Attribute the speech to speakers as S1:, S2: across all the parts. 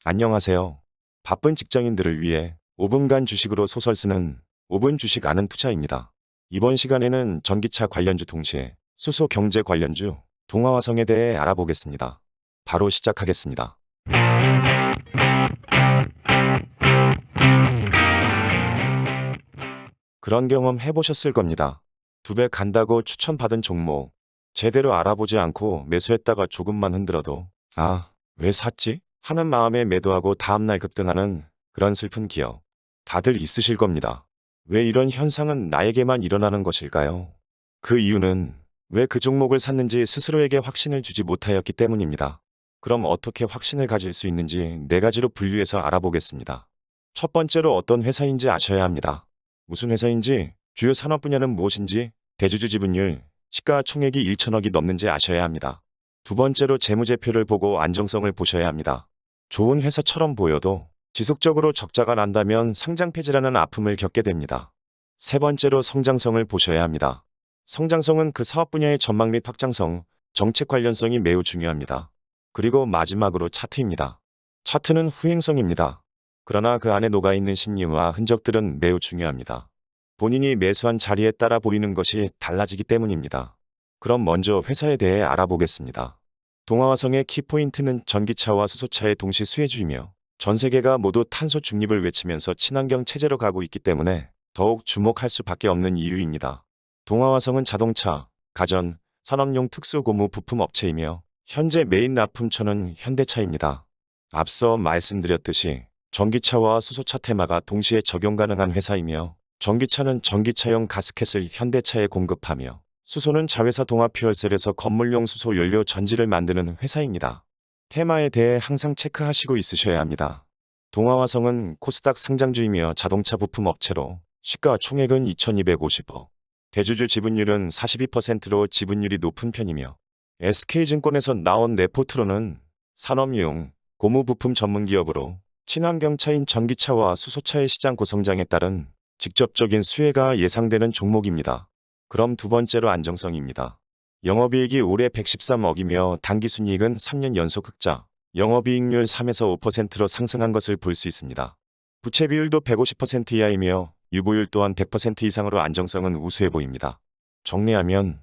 S1: 안녕하세요. 바쁜 직장인들을 위해 5분간 주식으로 소설 쓰는 5분 주식 아는 투자입니다. 이번 시간에는 전기차 관련주 동시에 수소 경제 관련주 동아화성에 대해 알아보겠습니다. 바로 시작하겠습니다. 그런 경험 해보셨을 겁니다. 2배 간다고 추천받은 종목 제대로 알아보지 않고 매수했다가 조금만 흔들어도 왜 샀지? 하는 마음에 매도하고 다음날 급등하는 그런 슬픈 기억 다들 있으실 겁니다. 왜 이런 현상은 나에게만 일어나는 것일까요? 그 이유는 왜 그 종목을 샀는지 스스로에게 확신을 주지 못하였기 때문입니다. 그럼 어떻게 확신을 가질 수 있는지 4가지로 분류해서 알아보겠습니다. 첫 번째로 어떤 회사인지 아셔야 합니다. 무슨 회사인지, 주요 산업 분야는 무엇인지, 대주주 지분율, 시가총액이 1천억이 넘는지 아셔야 합니다. 두 번째로 재무제표를 보고 안정성을 보셔야 합니다. 좋은 회사처럼 보여도 지속적으로 적자가 난다면 상장 폐지라는 아픔을 겪게 됩니다. 세 번째로 성장성을 보셔야 합니다. 성장성은 그 사업 분야의 전망 및 확장성, 정책 관련성이 매우 중요합니다. 그리고 마지막으로 차트입니다. 차트는 후행성입니다. 그러나 그 안에 녹아있는 심리와 흔적들은 매우 중요합니다. 본인이 매수한 자리에 따라 보이는 것이 달라지기 때문입니다. 그럼 먼저 회사에 대해 알아보겠습니다. 동아화성의 키포인트는 전기차와 수소차의 동시 수혜주이며 전 세계가 모두 탄소 중립을 외치면서 친환경 체제로 가고 있기 때문에 더욱 주목할 수밖에 없는 이유입니다. 동아화성은 자동차, 가전, 산업용 특수고무 부품 업체이며 현재 메인 납품처는 현대차입니다. 앞서 말씀드렸듯이 전기차와 수소차 테마가 동시에 적용 가능한 회사이며 전기차는 전기차용 가스켓을 현대차에 공급하며 수소는 자회사 동아퓨얼셀에서 건물용 수소 연료 전지를 만드는 회사입니다. 테마에 대해 항상 체크하시고 있으셔야 합니다. 동아화성은 코스닥 상장주이며 자동차 부품 업체로 시가총액은 2250억, 대주주 지분율은 42%로 지분율이 높은 편이며 SK증권에서 나온 레포트로는 산업용, 고무 부품 전문 기업으로 친환경차인 전기차와 수소차의 시장 고성장에 따른 직접적인 수혜가 예상되는 종목입니다. 그럼 두 번째로 안정성입니다. 영업이익이 올해 113억이며 당기순이익은 3년 연속 흑자, 영업이익률 3에서 5%로 상승한 것을 볼 수 있습니다. 부채 비율도 150% 이하이며 유보율 또한 100% 이상으로 안정성은 우수해 보입니다. 정리하면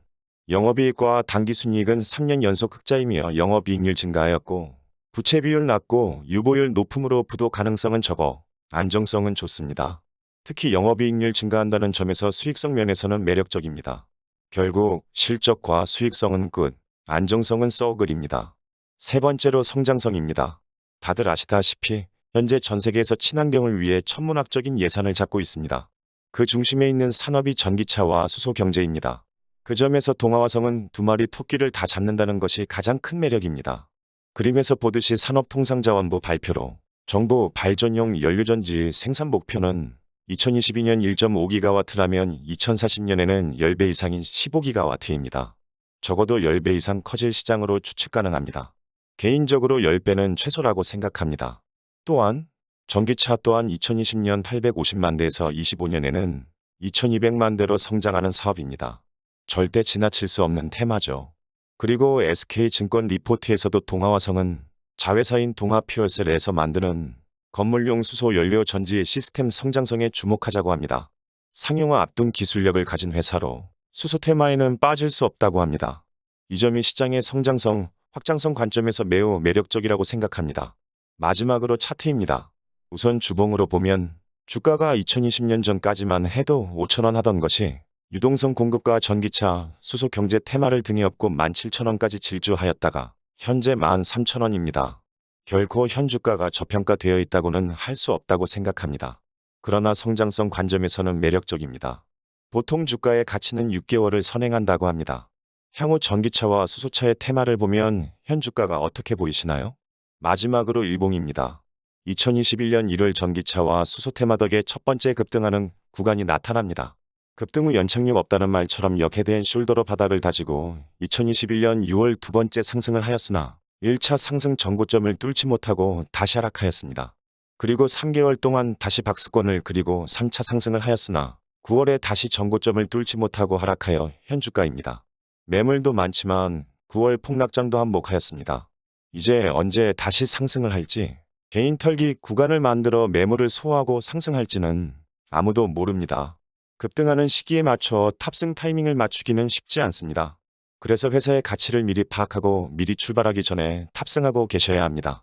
S1: 영업이익과 당기순이익은 3년 연속 흑자이며 영업이익률 증가하였고 부채 비율 낮고 유보율 높음으로 부도 가능성은 적어 안정성은 좋습니다. 특히 영업이익률 증가한다는 점에서 수익성 면에서는 매력적입니다. 결국 실적과 수익성은 끝, 안정성은 썩을입니다. 세 번째로 성장성입니다. 다들 아시다시피 현재 전 세계에서 친환경을 위해 천문학적인 예산을 잡고 있습니다. 그 중심에 있는 산업이 전기차와 수소 경제입니다. 그 점에서 동아화성은 두 마리 토끼를 다 잡는다는 것이 가장 큰 매력입니다. 그림에서 보듯이 산업통상자원부 발표로 정부 발전용 연료전지 생산 목표는 2022년 1.5기가와트라면 2040년에는 10배 이상인 15기가와트입니다. 적어도 10배 이상 커질 시장으로 추측 가능합니다. 개인적으로 10배는 최소라고 생각합니다. 또한 전기차 또한 2020년 850만 대에서 25년에는 2200만 대로 성장하는 사업입니다. 절대 지나칠 수 없는 테마죠. 그리고 SK증권 리포트에서도 동아화성은 자회사인 동아퓨얼셀에서 만드는 건물용 수소 연료 전지 시스템 성장성에 주목하자고 합니다. 상용화 앞둔 기술력을 가진 회사로 수소 테마에는 빠질 수 없다고 합니다. 이 점이 시장의 성장성, 확장성 관점에서 매우 매력적이라고 생각합니다. 마지막으로 차트입니다. 우선 주봉으로 보면 주가가 2020년 전까지만 해도 5,000원 하던 것이 유동성 공급과 전기차, 수소 경제 테마를 등에 업고 17,000원까지 질주하였다가 현재 13,000원입니다. 결코 현 주가가 저평가되어 있다고는 할 수 없다고 생각합니다. 그러나 성장성 관점에서는 매력적입니다. 보통 주가의 가치는 6개월을 선행한다고 합니다. 향후 전기차와 수소차의 테마를 보면 현 주가가 어떻게 보이시나요? 마지막으로 일봉입니다. 2021년 1월 전기차와 수소 테마 덕에 첫 번째 급등하는 구간이 나타납니다. 급등 후 연착륙 없다는 말처럼 역해된 숄더로 바닥을 다지고 2021년 6월 두 번째 상승을 하였으나 1차 상승 전고점을 뚫지 못하고 다시 하락하였습니다. 그리고 3개월 동안 다시 박스권을 그리고 3차 상승을 하였으나 9월에 다시 전고점을 뚫지 못하고 하락하여 현 주가입니다. 매물도 많지만 9월 폭락장도 한몫하였습니다. 이제 언제 다시 상승을 할지 개인 털기 구간을 만들어 매물을 소화하고 상승할지는 아무도 모릅니다. 급등하는 시기에 맞춰 탑승 타이밍을 맞추기는 쉽지 않습니다. 그래서 회사의 가치를 미리 파악하고 미리 출발하기 전에 탑승하고 계셔야 합니다.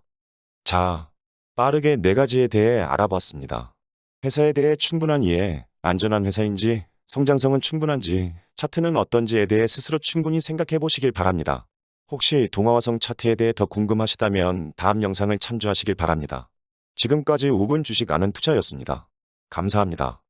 S1: 자, 빠르게 4가지에 대해 알아봤습니다. 회사에 대해 충분한 이해, 안전한 회사인지, 성장성은 충분한지, 차트는 어떤지에 대해 스스로 충분히 생각해 보시길 바랍니다. 혹시 동아화성 차트에 대해 더 궁금하시다면 다음 영상을 참조하시길 바랍니다. 지금까지 5분 주식 아는 투자였습니다. 감사합니다.